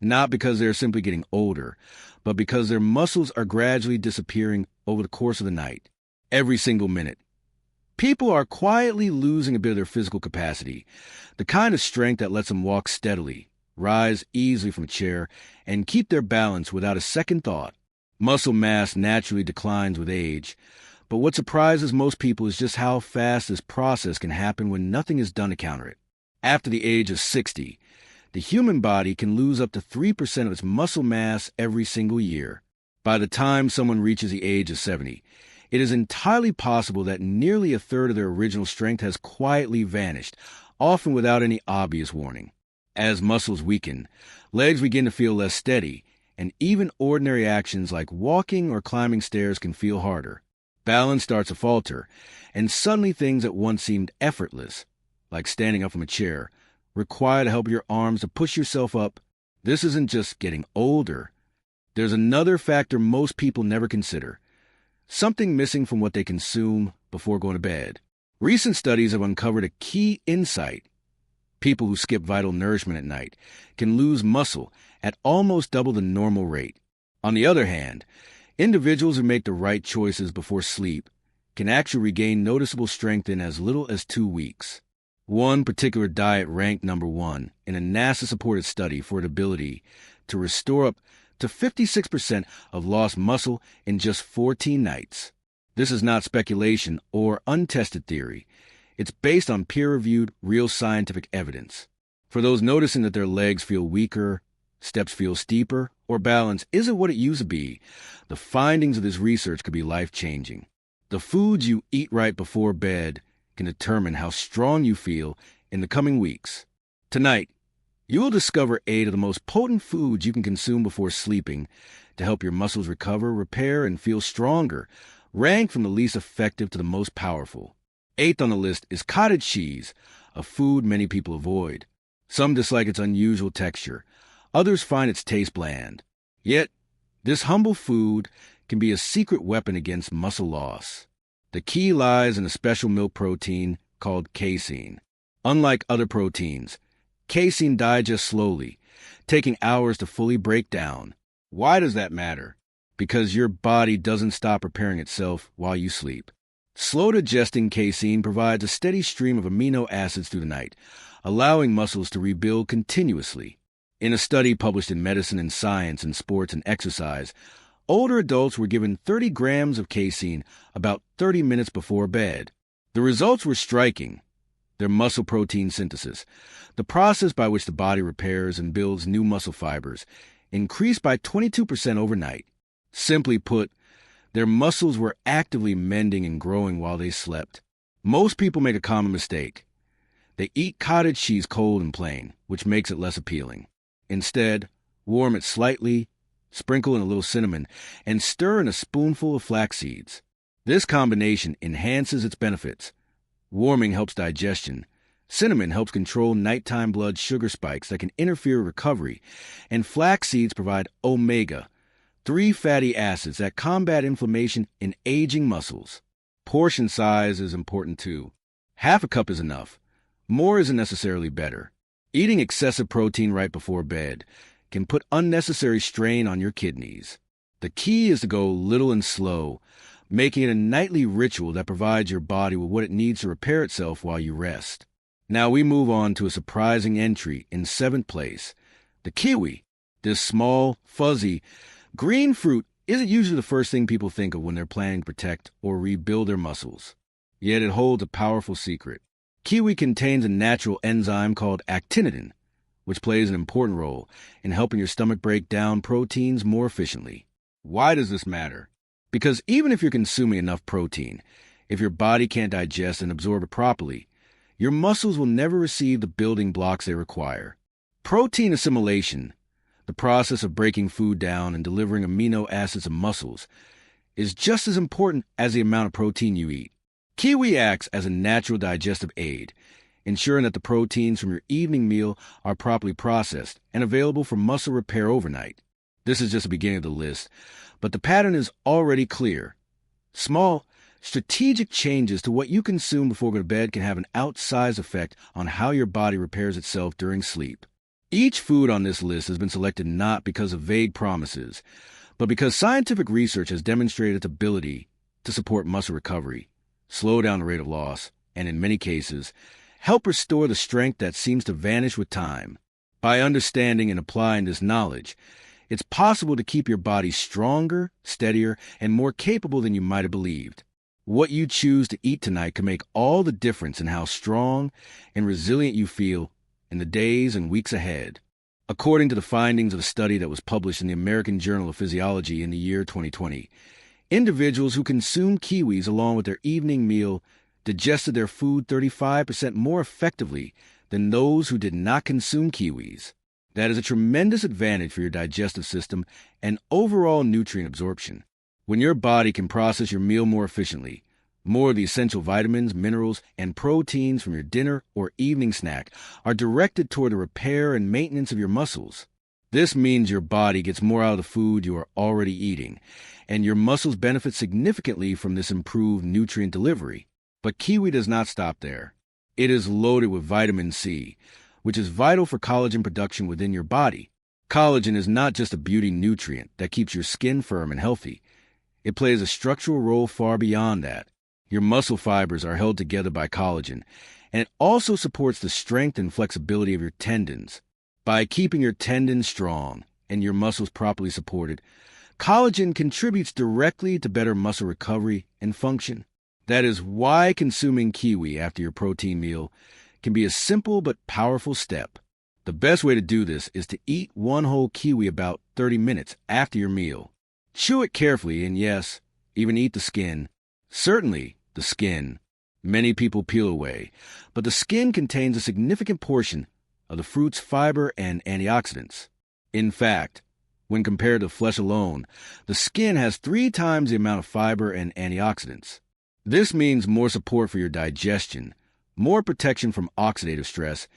not because they're simply getting older, but because their muscles are gradually disappearing over the course of the night, every single minute. People are quietly losing a bit of their physical capacity, the kind of strength that lets them walk steadily, rise easily from a chair, and keep their balance without a second thought. Muscle mass naturally declines with age, but what surprises most people is just how fast this process can happen when nothing is done to counter it. After the age of 60, the human body can lose up to 3% of its muscle mass every single year. By the time someone reaches the age of 70, it is entirely possible that nearly a third of their original strength has quietly vanished, often without any obvious warning. As muscles weaken, legs begin to feel less steady, and even ordinary actions like walking or climbing stairs can feel harder. Balance starts to falter, and suddenly things that once seemed effortless, like standing up from a chair, require to help your arms to push yourself up. This isn't just getting older. There's another factor most people never consider. Something missing from what they consume before going to bed. Recent studies have uncovered a key insight. People who skip vital nourishment at night can lose muscle at almost double the normal rate. On the other hand, individuals who make the right choices before sleep can actually regain noticeable strength in as little as 2 weeks. One particular diet ranked number 1 in a NASA-supported study for its ability to restore up to 56% of lost muscle in just 14 nights. This is not speculation or untested theory. It's based on peer-reviewed, real scientific evidence. For those noticing that their legs feel weaker, steps feel steeper, or balance isn't what it used to be, the findings of this research could be life-changing. The foods you eat right before bed can determine how strong you feel in the coming weeks. Tonight, you will discover 8 of the most potent foods you can consume before sleeping to help your muscles recover, repair, and feel stronger, ranked from the least effective to the most powerful. 8th on the list is cottage cheese, a food many people avoid. Some dislike its unusual texture. Others find its taste bland. Yet, this humble food can be a secret weapon against muscle loss. The key lies in a special milk protein called casein. Unlike other proteins, casein digests slowly, taking hours to fully break down. Why does that matter? Because your body doesn't stop repairing itself while you sleep. Slow digesting casein provides a steady stream of amino acids through the night, allowing muscles to rebuild continuously. In a study published in Medicine and Science in Sports and Exercise, older adults were given 30 grams of casein about 30 minutes before bed. The results were striking. Their muscle protein synthesis, the process by which the body repairs and builds new muscle fibers, increased by 22% overnight. Simply put, their muscles were actively mending and growing while they slept. Most people make a common mistake. They eat cottage cheese cold and plain, which makes it less appealing. Instead, warm it slightly, sprinkle in a little cinnamon, and stir in a spoonful of flax seeds. This combination enhances its benefits. Warming helps digestion. Cinnamon helps control nighttime blood sugar spikes that can interfere with recovery. And flax seeds provide omega, 3 fatty acids that combat inflammation in aging muscles. Portion size is important too. Half a cup is enough. More isn't necessarily better. Eating excessive protein right before bed can put unnecessary strain on your kidneys. The key is to go little and slow, making it a nightly ritual that provides your body with what it needs to repair itself while you rest. Now we move on to a surprising entry in 7th place, the kiwi. This small, fuzzy, green fruit isn't usually the first thing people think of when they're planning to protect or rebuild their muscles. Yet it holds a powerful secret. Kiwi contains a natural enzyme called actinitin, which plays an important role in helping your stomach break down proteins more efficiently. Why does this matter? Because even if you're consuming enough protein, if your body can't digest and absorb it properly, your muscles will never receive the building blocks they require. Protein assimilation, the process of breaking food down and delivering amino acids to muscles, is just as important as the amount of protein you eat. Kiwi acts as a natural digestive aid, ensuring that the proteins from your evening meal are properly processed and available for muscle repair overnight. This is just the beginning of the list, but the pattern is already clear. Small, strategic changes to what you consume before going to bed can have an outsized effect on how your body repairs itself during sleep. Each food on this list has been selected not because of vague promises, but because scientific research has demonstrated its ability to support muscle recovery, slow down the rate of loss, and in many cases, help restore the strength that seems to vanish with time. By understanding and applying this knowledge, it's possible to keep your body stronger, steadier, and more capable than you might have believed. What you choose to eat tonight can make all the difference in how strong and resilient you feel in the days and weeks ahead. According to the findings of a study that was published in the American Journal of Physiology in the year 2020, individuals who consumed kiwis along with their evening meal digested their food 35% more effectively than those who did not consume kiwis. That is a tremendous advantage for your digestive system and overall nutrient absorption. When your body can process your meal more efficiently, more of the essential vitamins, minerals, and proteins from your dinner or evening snack are directed toward the repair and maintenance of your muscles. This means your body gets more out of the food you are already eating, and your muscles benefit significantly from this improved nutrient delivery. But kiwi does not stop there. It is loaded with vitamin C, which is vital for collagen production within your body. Collagen is not just a beauty nutrient that keeps your skin firm and healthy. It plays a structural role far beyond that. Your muscle fibers are held together by collagen, and it also supports the strength and flexibility of your tendons. By keeping your tendons strong and your muscles properly supported, collagen contributes directly to better muscle recovery and function. That is why consuming kiwi after your protein meal can be a simple but powerful step. The best way to do this is to eat one whole kiwi about 30 minutes after your meal. Chew it carefully and yes, even eat the skin. Certainly, the skin. Many people peel away, but the skin contains a significant portion of the fruit's fiber and antioxidants. In fact, when compared to flesh alone, the skin has 3 times the amount of fiber and antioxidants. This means more support for your digestion, more protection from oxidative stress,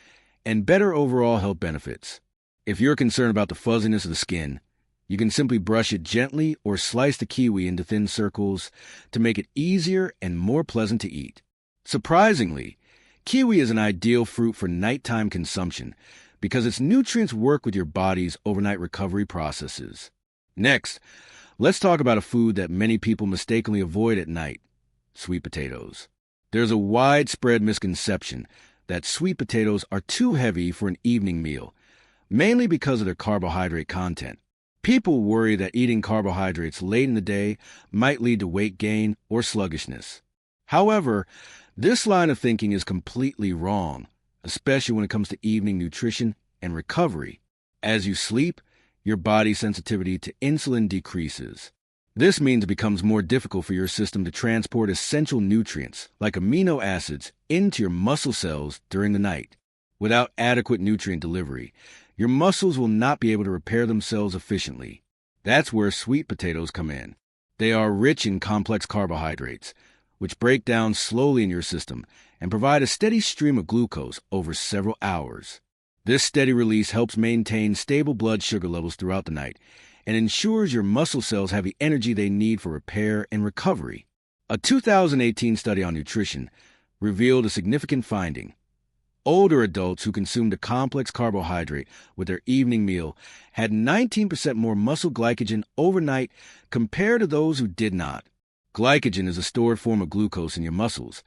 and better overall health benefits. If you're concerned about the fuzziness of the skin, you can simply brush it gently or slice the kiwi into thin circles to make it easier and more pleasant to eat. Surprisingly, kiwi is an ideal fruit for nighttime consumption because its nutrients work with your body's overnight recovery processes. Next, let's talk about a food that many people mistakenly avoid at night: sweet potatoes. There's a widespread misconception that sweet potatoes are too heavy for an evening meal, mainly because of their carbohydrate content. People worry that eating carbohydrates late in the day might lead to weight gain or sluggishness. However, this line of thinking is completely wrong, especially when it comes to evening nutrition and recovery. As you sleep, your body's sensitivity to insulin decreases. This means it becomes more difficult for your system to transport essential nutrients, like amino acids, into your muscle cells during the night. Without adequate nutrient delivery, your muscles will not be able to repair themselves efficiently. That's where sweet potatoes come in. They are rich in complex carbohydrates, which break down slowly in your system and provide a steady stream of glucose over several hours. This steady release helps maintain stable blood sugar levels throughout the night and ensures your muscle cells have the energy they need for repair and recovery. A 2018 study on nutrition revealed a significant finding. Older adults who consumed a complex carbohydrate with their evening meal had 19% more muscle glycogen overnight compared to those who did not. Glycogen is a stored form of glucose in your muscles,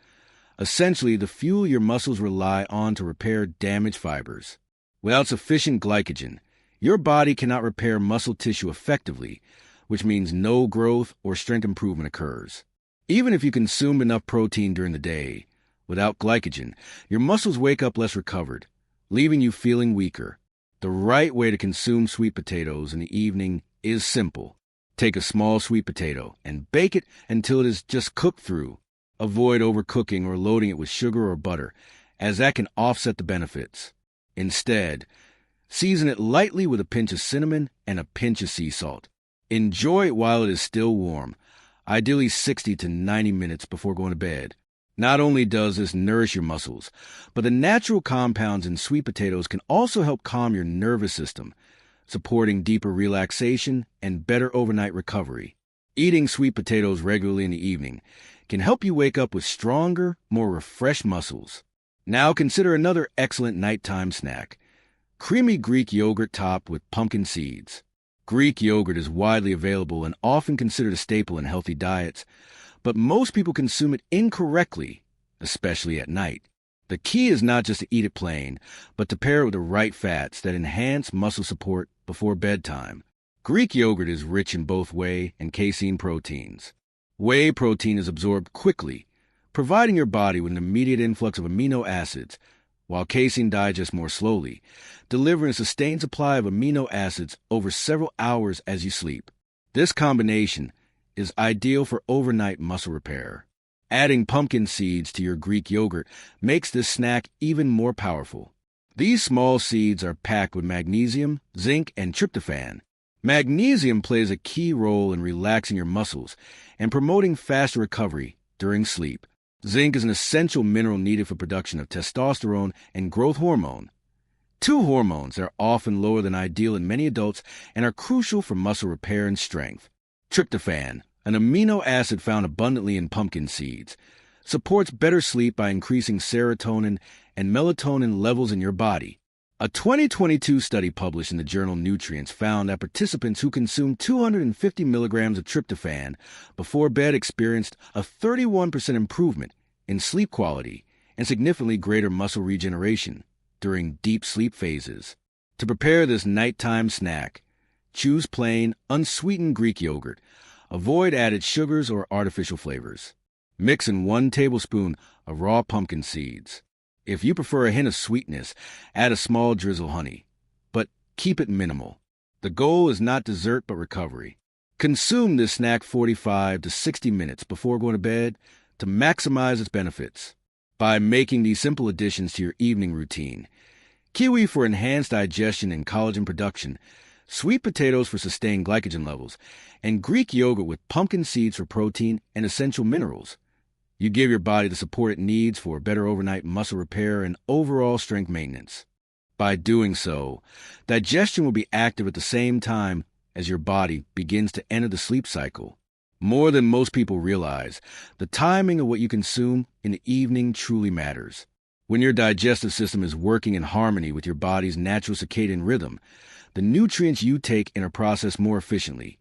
essentially the fuel your muscles rely on to repair damaged fibers. Without sufficient glycogen, your body cannot repair muscle tissue effectively, which means no growth or strength improvement occurs. Even if you consume enough protein during the day, without glycogen, your muscles wake up less recovered, leaving you feeling weaker. The right way to consume sweet potatoes in the evening is simple. Take a small sweet potato and bake it until it is just cooked through. Avoid overcooking or loading it with sugar or butter, as that can offset the benefits. Instead, season it lightly with a pinch of cinnamon and a pinch of sea salt. Enjoy it while it is still warm, ideally 60 to 90 minutes before going to bed. Not only does this nourish your muscles, but the natural compounds in sweet potatoes can also help calm your nervous system, supporting deeper relaxation and better overnight recovery. Eating sweet potatoes regularly in the evening can help you wake up with stronger, more refreshed muscles. Now consider another excellent nighttime snack: creamy Greek yogurt topped with pumpkin seeds. Greek yogurt is widely available and often considered a staple in healthy diets, but most people consume it incorrectly, especially at night. The key is not just to eat it plain, but to pair it with the right fats that enhance muscle support before bedtime. Greek yogurt is rich in both whey and casein proteins. Whey protein is absorbed quickly, providing your body with an immediate influx of amino acids, while casein digests more slowly, delivering a sustained supply of amino acids over several hours as you sleep. This combination is ideal for overnight muscle repair. Adding pumpkin seeds to your Greek yogurt makes this snack even more powerful. These small seeds are packed with magnesium, zinc, and tryptophan. Magnesium plays a key role in relaxing your muscles and promoting faster recovery during sleep. Zinc is an essential mineral needed for production of testosterone and growth hormone, two hormones that are often lower than ideal in many adults and are crucial for muscle repair and strength. Tryptophan, an amino acid found abundantly in pumpkin seeds, supports better sleep by increasing serotonin and melatonin levels in your body. A 2022 study published in the journal Nutrients found that participants who consumed 250 milligrams of tryptophan before bed experienced a 31% improvement in sleep quality and significantly greater muscle regeneration during deep sleep phases. To prepare this nighttime snack, choose plain, unsweetened Greek yogurt. Avoid added sugars or artificial flavors. Mix in 1 tablespoon of raw pumpkin seeds. If you prefer a hint of sweetness, add a small drizzle of honey, but keep it minimal. The goal is not dessert but recovery. Consume this snack 45 to 60 minutes before going to bed to maximize its benefits. By making these simple additions to your evening routine, kiwi for enhanced digestion and collagen production, sweet potatoes for sustained glycogen levels, and Greek yogurt with pumpkin seeds for protein and essential minerals, you give your body the support it needs for better overnight muscle repair and overall strength maintenance. By doing so, digestion will be active at the same time as your body begins to enter the sleep cycle. More than most people realize, the timing of what you consume in the evening truly matters. When your digestive system is working in harmony with your body's natural circadian rhythm, the nutrients you take are processed more efficiently,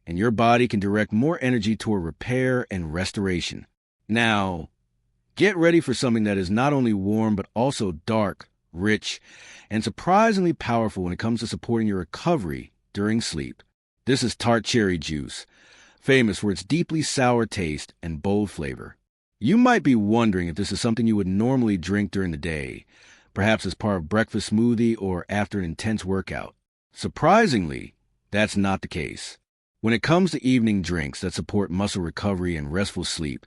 and your body can direct more energy toward repair and restoration. Now, get ready for something that is not only warm but also dark, rich, and surprisingly powerful when it comes to supporting your recovery during sleep. This is tart cherry juice, famous for its deeply sour taste and bold flavor. You might be wondering if this is something you would normally drink during the day, perhaps as part of a breakfast smoothie or after an intense workout. Surprisingly, that's not the case. When it comes to evening drinks that support muscle recovery and restful sleep,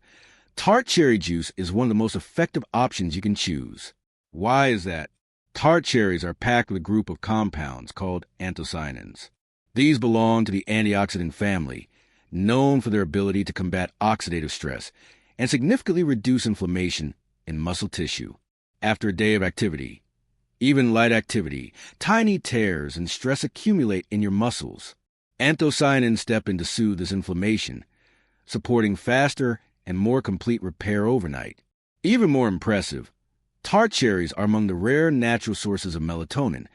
tart cherry juice is one of the most effective options you can choose. Why is that? Tart cherries are packed with a group of compounds called anthocyanins. These belong to the antioxidant family, known for their ability to combat oxidative stress and significantly reduce inflammation in muscle tissue. After a day of activity, even light activity, tiny tears and stress accumulate in your muscles. Anthocyanins step in to soothe this inflammation, supporting faster and more complete repair overnight. Even more impressive, tart cherries are among the rare natural sources of melatonin,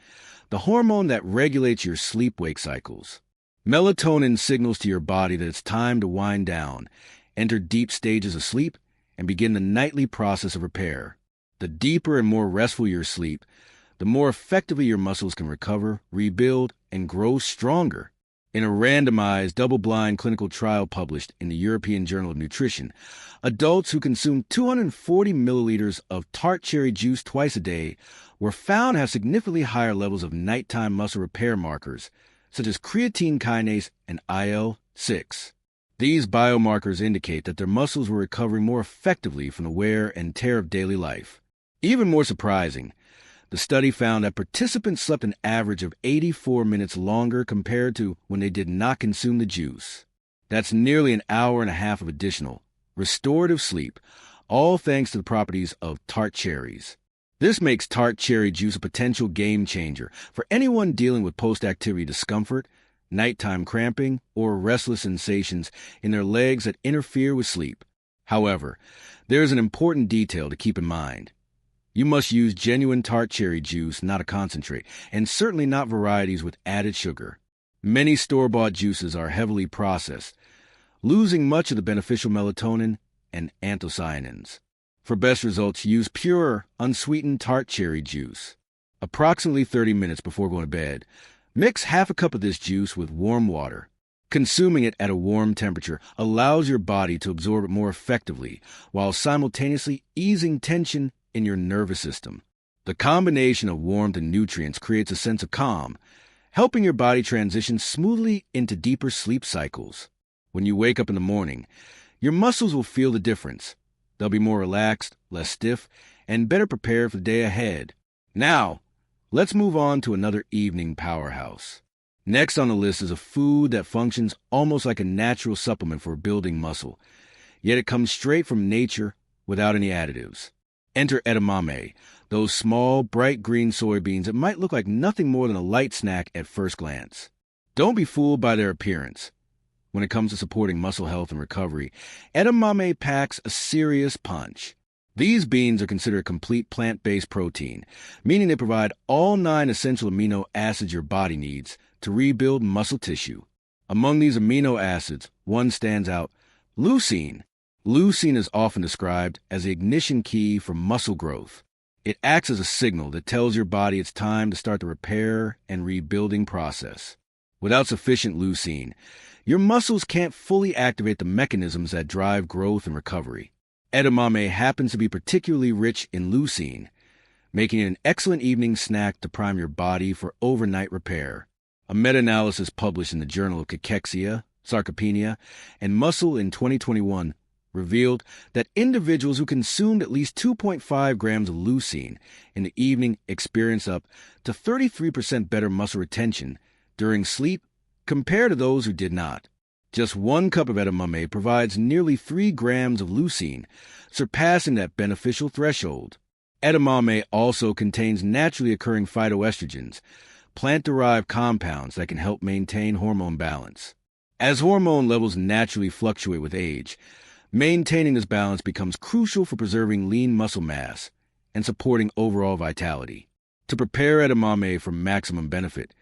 the hormone that regulates your sleep-wake cycles. Melatonin signals to your body that it's time to wind down, enter deep stages of sleep, and begin the nightly process of repair. The deeper and more restful your sleep, the more effectively your muscles can recover, rebuild, and grow stronger. In a randomized, double-blind clinical trial published in the European Journal of Nutrition, adults who consumed 240 milliliters of tart cherry juice twice a day were found to have significantly higher levels of nighttime muscle repair markers, such as creatine kinase and IL-6. These biomarkers indicate that their muscles were recovering more effectively from the wear and tear of daily life. Even more surprising, the study found that participants slept an average of 84 minutes longer compared to when they did not consume the juice. That's nearly an hour and a half of additional, restorative sleep, all thanks to the properties of tart cherries. This makes tart cherry juice a potential game changer for anyone dealing with post-activity discomfort, nighttime cramping, or restless sensations in their legs that interfere with sleep. However, there is an important detail to keep in mind. You must use genuine tart cherry juice, not a concentrate, and certainly not varieties with added sugar. Many store-bought juices are heavily processed, losing much of the beneficial melatonin and anthocyanins. For best results, use pure, unsweetened tart cherry juice. Approximately 30 minutes before going to bed, mix half a cup of this juice with warm water. Consuming it at a warm temperature allows your body to absorb it more effectively while simultaneously easing tension in your nervous system. The combination of warmth and nutrients creates a sense of calm, helping your body transition smoothly into deeper sleep cycles. When you wake up in the morning, your muscles will feel the difference. They'll be more relaxed, less stiff, and better prepared for the day ahead. Now, let's move on to another evening powerhouse. Next on the list is a food that functions almost like a natural supplement for building muscle, yet it comes straight from nature without any additives. Enter edamame, those small, bright green soybeans that might look like nothing more than a light snack at first glance. Don't be fooled by their appearance. When it comes to supporting muscle health and recovery, edamame packs a serious punch. These beans are considered a complete plant-based protein, meaning they provide all 9 essential amino acids your body needs to rebuild muscle tissue. Among these amino acids, one stands out: leucine. Leucine is often described as the ignition key for muscle growth. It acts as a signal that tells your body it's time to start the repair and rebuilding process. Without sufficient leucine, your muscles can't fully activate the mechanisms that drive growth and recovery. Edamame happens to be particularly rich in leucine, making it an excellent evening snack to prime your body for overnight repair. A meta-analysis published in the Journal of Cachexia, Sarcopenia, and Muscle in 2021 revealed that individuals who consumed at least 2.5 grams of leucine in the evening experienced up to 33% better muscle retention during sleep compared to those who did not. Just 1 cup of edamame provides nearly 3 grams of leucine, surpassing that beneficial threshold. Edamame also contains naturally occurring phytoestrogens, plant-derived compounds that can help maintain hormone balance. As hormone levels naturally fluctuate with age, maintaining this balance becomes crucial for preserving lean muscle mass and supporting overall vitality. To prepare edamame for maximum benefit,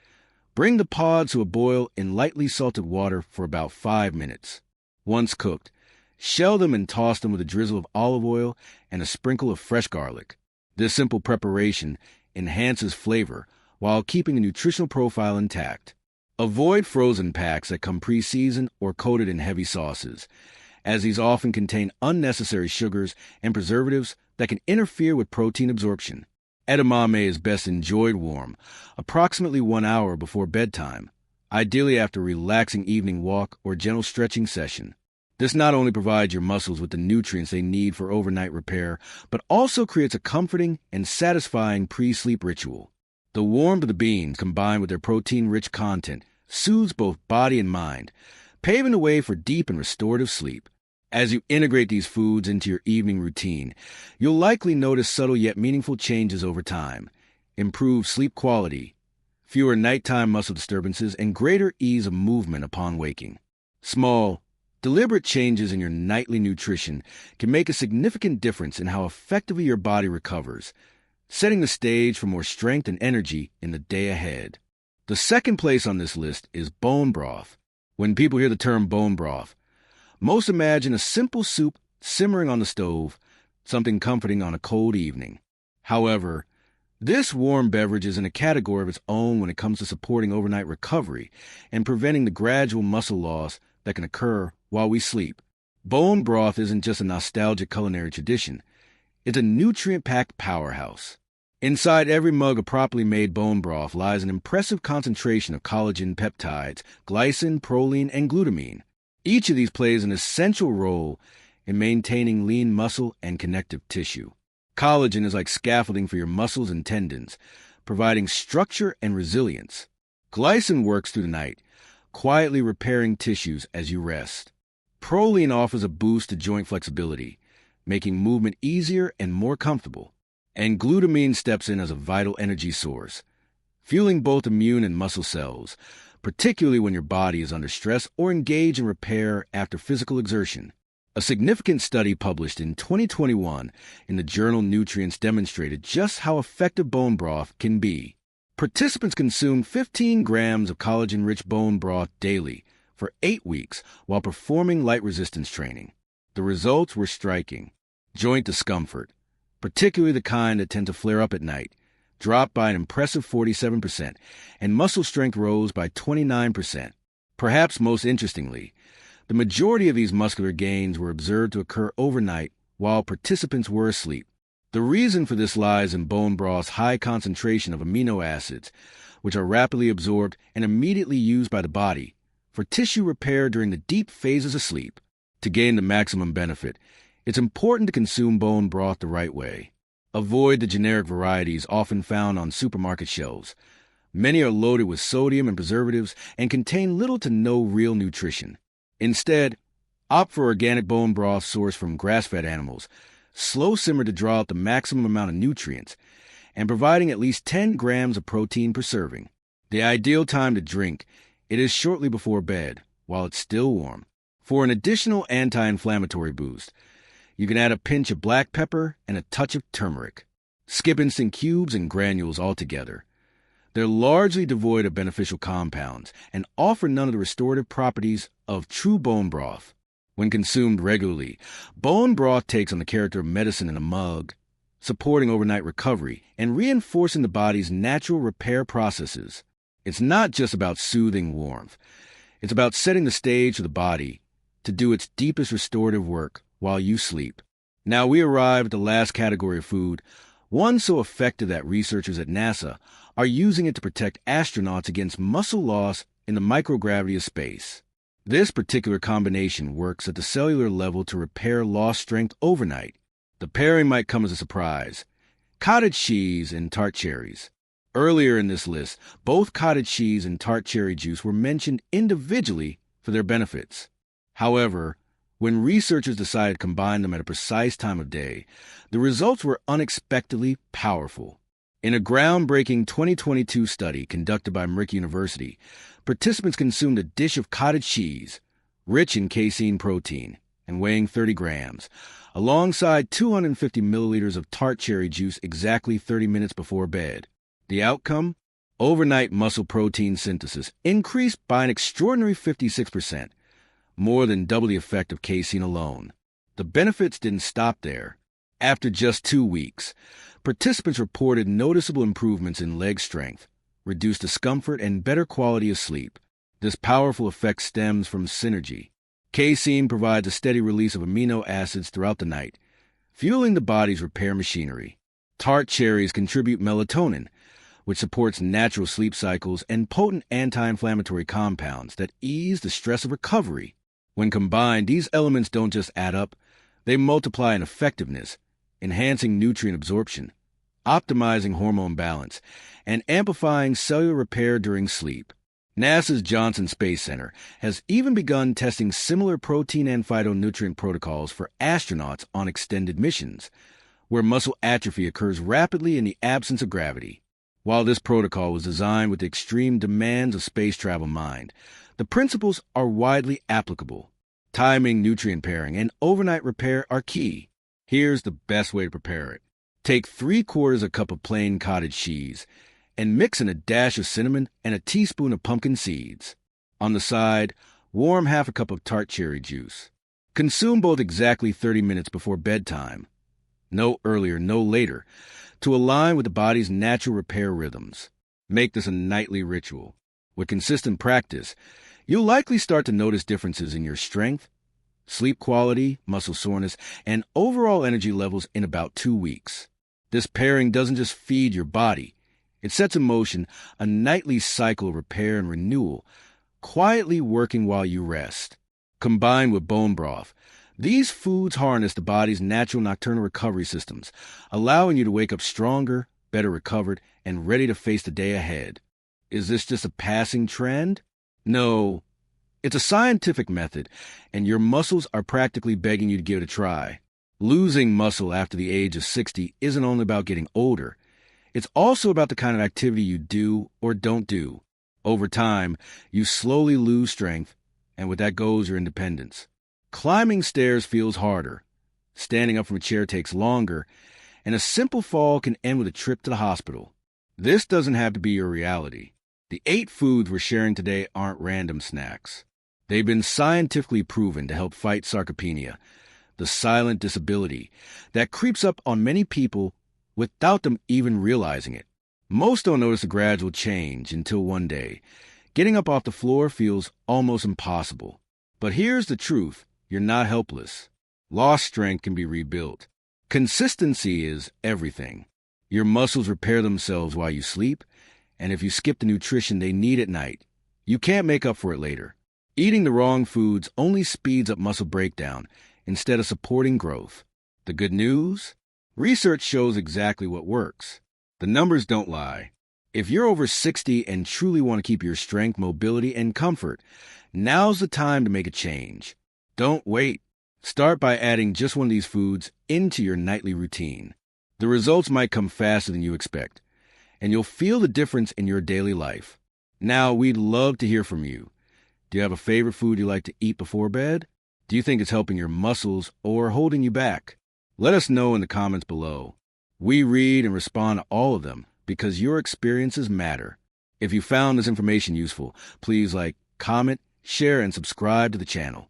bring the pods to a boil in lightly salted water for about 5 minutes. Once cooked, shell them and toss them with a drizzle of olive oil and a sprinkle of fresh garlic. This simple preparation enhances flavor while keeping a nutritional profile intact. Avoid frozen packs that come pre-seasoned or coated in heavy sauces, as these often contain unnecessary sugars and preservatives that can interfere with protein absorption. Edamame is best enjoyed warm, approximately 1 hour before bedtime, ideally after a relaxing evening walk or gentle stretching session. This not only provides your muscles with the nutrients they need for overnight repair, but also creates a comforting and satisfying pre-sleep ritual. The warmth of the beans, combined with their protein-rich content, soothes both body and mind, paving the way for deep and restorative sleep. As you integrate these foods into your evening routine, you'll likely notice subtle yet meaningful changes over time: improved sleep quality, fewer nighttime muscle disturbances, and greater ease of movement upon waking. Small, deliberate changes in your nightly nutrition can make a significant difference in how effectively your body recovers, setting the stage for more strength and energy in the day ahead. The second place on this list is bone broth. When people hear the term bone broth, most imagine a simple soup simmering on the stove, something comforting on a cold evening. However, this warm beverage is in a category of its own when it comes to supporting overnight recovery and preventing the gradual muscle loss that can occur while we sleep. Bone broth isn't just a nostalgic culinary tradition. It's a nutrient-packed powerhouse. Inside every mug of properly made bone broth lies an impressive concentration of collagen peptides, glycine, proline, and glutamine. Each of these plays an essential role in maintaining lean muscle and connective tissue. Collagen is like scaffolding for your muscles and tendons, providing structure and resilience. Glycine works through the night, quietly repairing tissues as you rest. Proline offers a boost to joint flexibility, making movement easier and more comfortable. And glutamine steps in as a vital energy source, fueling both immune and muscle cells, particularly when your body is under stress or engaged in repair after physical exertion. A significant study published in 2021 in the journal Nutrients demonstrated just how effective bone broth can be. Participants consumed 15 grams of collagen-rich bone broth daily for 8 weeks while performing light resistance training. The results were striking. Joint discomfort, particularly the kind that tend to flare up at night, dropped by an impressive 47%, and muscle strength rose by 29%. Perhaps most interestingly, the majority of these muscular gains were observed to occur overnight while participants were asleep. The reason for this lies in bone broth's high concentration of amino acids, which are rapidly absorbed and immediately used by the body for tissue repair during the deep phases of sleep. To gain the maximum benefit, it's important to consume bone broth the right way. Avoid the generic varieties often found on supermarket shelves. Many are loaded with sodium and preservatives and contain little to no real nutrition. Instead, opt for organic bone broth sourced from grass-fed animals, slow simmered to draw out the maximum amount of nutrients, and providing at least 10 grams of protein per serving. The ideal time to drink it is shortly before bed, while it's still warm. For an additional anti-inflammatory boost, you can add a pinch of black pepper and a touch of turmeric. Skip instant cubes and granules altogether. They're largely devoid of beneficial compounds and offer none of the restorative properties of true bone broth. When consumed regularly, bone broth takes on the character of medicine in a mug, supporting overnight recovery and reinforcing the body's natural repair processes. It's not just about soothing warmth. It's about setting the stage for the body to do its deepest restorative work while you sleep. Now we arrive at the last category of food, one so effective that researchers at NASA are using it to protect astronauts against muscle loss in the microgravity of space. This particular combination works at the cellular level to repair lost strength overnight. The pairing might come as a surprise. Cottage cheese and tart cherries. Earlier in this list, both cottage cheese and tart cherry juice were mentioned individually for their benefits. However, when researchers decided to combine them at a precise time of day, the results were unexpectedly powerful. In a groundbreaking 2022 study conducted by Murray University, participants consumed a dish of cottage cheese, rich in casein protein and weighing 30 grams, alongside 250 milliliters of tart cherry juice exactly 30 minutes before bed. The outcome? Overnight muscle protein synthesis increased by an extraordinary 56%, more than double the effect of casein alone. The benefits didn't stop there. After just 2 weeks, participants reported noticeable improvements in leg strength, reduced discomfort, and better quality of sleep. This powerful effect stems from synergy. Casein provides a steady release of amino acids throughout the night, fueling the body's repair machinery. Tart cherries contribute melatonin, which supports natural sleep cycles and potent anti-inflammatory compounds that ease the stress of recovery. When combined, these elements don't just add up, they multiply in effectiveness, enhancing nutrient absorption, optimizing hormone balance, and amplifying cellular repair during sleep. NASA's Johnson Space Center has even begun testing similar protein and phytonutrient protocols for astronauts on extended missions, where muscle atrophy occurs rapidly in the absence of gravity. While this protocol was designed with the extreme demands of space travel in mind, the principles are widely applicable. Timing, nutrient pairing, and overnight repair are key. Here's the best way to prepare it. Take 3/4 cup of plain cottage cheese and mix in a dash of cinnamon and a teaspoon of pumpkin seeds. On the side, warm 1/2 cup of tart cherry juice. Consume both exactly 30 minutes before bedtime. No earlier, no later, to align with the body's natural repair rhythms. Make this a nightly ritual. With consistent practice, you'll likely start to notice differences in your strength, sleep quality, muscle soreness, and overall energy levels in about 2 weeks. This pairing doesn't just feed your body. It sets in motion a nightly cycle of repair and renewal, quietly working while you rest. Combined with bone broth, these foods harness the body's natural nocturnal recovery systems, allowing you to wake up stronger, better recovered, and ready to face the day ahead. Is this just a passing trend? No. It's a scientific method, and your muscles are practically begging you to give it a try. Losing muscle after the age of 60 isn't only about getting older. It's also about the kind of activity you do or don't do. Over time, you slowly lose strength, and with that goes your independence. Climbing stairs feels harder. Standing up from a chair takes longer, and a simple fall can end with a trip to the hospital. This doesn't have to be your reality. The 8 foods we're sharing today aren't random snacks. They've been scientifically proven to help fight sarcopenia, the silent disability that creeps up on many people without them even realizing it. Most don't notice a gradual change until one day. Getting up off the floor feels almost impossible. But here's the truth. You're not helpless. Lost strength can be rebuilt. Consistency is everything. Your muscles repair themselves while you sleep, and if you skip the nutrition they need at night, you can't make up for it later. Eating the wrong foods only speeds up muscle breakdown instead of supporting growth. The good news? Research shows exactly what works. The numbers don't lie. If you're over 60 and truly want to keep your strength, mobility, and comfort, now's the time to make a change. Don't wait. Start by adding just one of these foods into your nightly routine. The results might come faster than you expect, and you'll feel the difference in your daily life. Now, we'd love to hear from you. Do you have a favorite food you like to eat before bed? Do you think it's helping your muscles or holding you back? Let us know in the comments below. We read and respond to all of them because your experiences matter. If you found this information useful, please like, comment, share, and subscribe to the channel.